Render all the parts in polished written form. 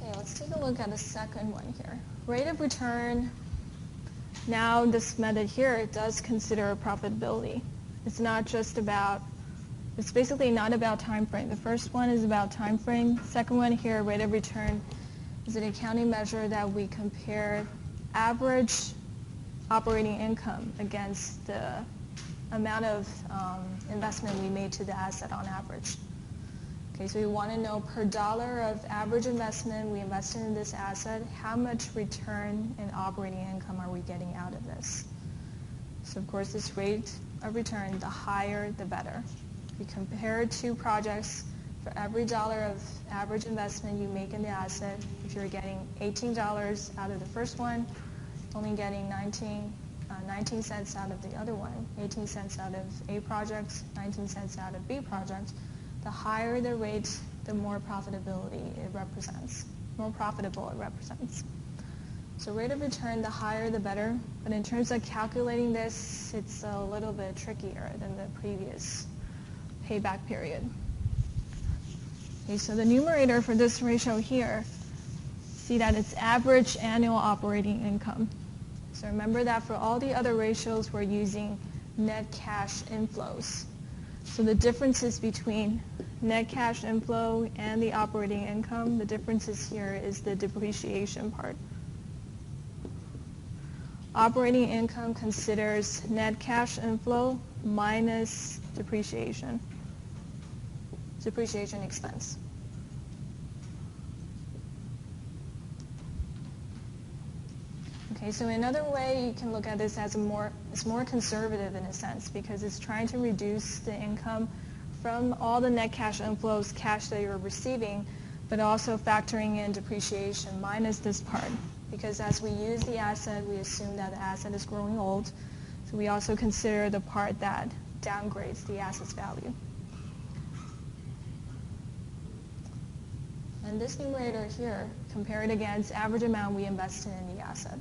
Okay, let's take a look at the second one here. Rate of return. Now this method here does consider profitability. It's not just about, it's basically not about time frame. The first one is about time frame. Second one here, rate of return, is an accounting measure that we compare average operating income against the amount of investment we made to the asset on average. Okay, so we want to know per dollar of average investment we invested in this asset, how much return in operating income are we getting out of this? So of course this rate of return, the higher the better. We compare two projects. For every dollar of average investment you make in the asset, if you're getting $18 out of the first one, only getting 19 cents out of the other one, 18 cents out of A project, 19 cents out of B project, the higher the rate, the more profitability it represents, more profitable it represents. So rate of return, the higher the better, but in terms of calculating this, it's a little bit trickier than the previous payback period. Okay, so the numerator for this ratio here, see that it's average annual operating income. So remember that for all the other ratios, we're using net cash inflows. So the differences between net cash inflow and the operating income, the differences here is the depreciation part. Operating income considers net cash inflow minus depreciation expense. Okay, so another way you can look at this as it's more conservative in a sense because it's trying to reduce the income from all the net cash inflows, cash that you're receiving, but also factoring in depreciation minus this part. Because as we use the asset, we assume that the asset is growing old. So we also consider the part that downgrades the asset's value. And this numerator here, compare it against average amount we invested in the asset.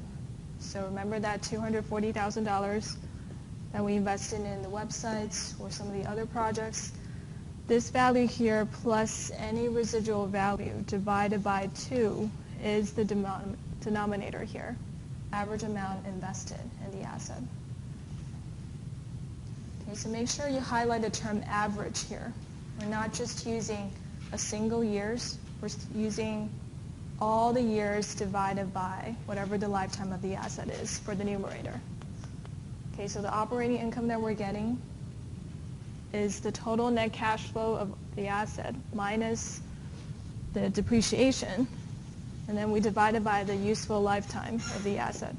So remember that $240,000 that we invested in the websites or some of the other projects. This value here plus any residual value divided by 2 is the denominator here, average amount invested in the asset. Okay, so make sure you highlight the term average here. We're not just using a single years, we're using all the years divided by whatever the lifetime of the asset is for the numerator. Okay, so the operating income that we're getting is the total net cash flow of the asset minus the depreciation, and then we divide it by the useful lifetime of the asset.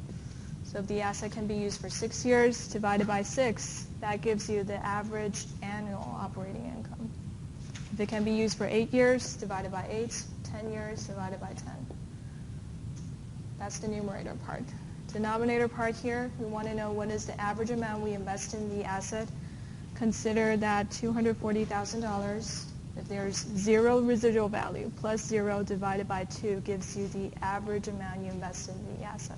So if the asset can be used for 6 years divided by 6, that gives you the average annual operating income. If it can be used for 8 years divided by 8, 10 years divided by 10. That's the numerator part. Denominator part here, we want to know what is the average amount we invest in the asset. Consider that $240,000. If there's 0 residual value, plus 0 divided by 2 gives you the average amount you invest in the asset.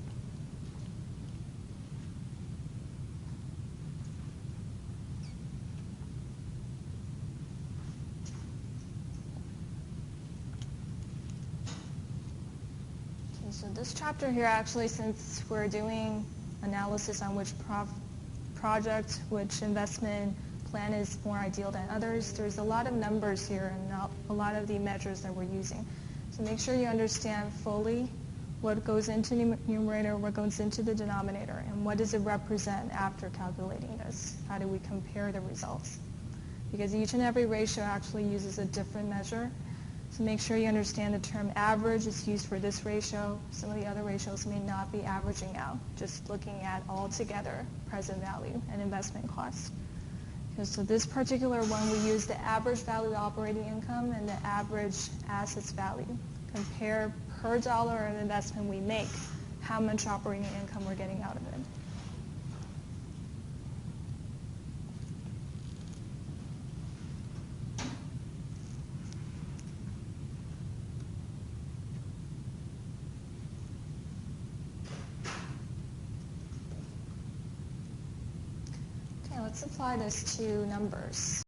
So this chapter here, actually, since we're doing analysis on which project, which investment plan is more ideal than others, there's a lot of numbers here and not a lot of the measures that we're using. So make sure you understand fully what goes into the numerator, what goes into the denominator, and what does it represent after calculating this? How do we compare the results? Because each and every ratio actually uses a different measure. So make sure you understand the term average is used for this ratio. Some of the other ratios may not be averaging out, just looking at altogether present value and investment cost. So this particular one, we use the average value operating income and the average assets value. Compare per dollar of investment we make, how much operating income we're getting out of it. Let's apply this to numbers.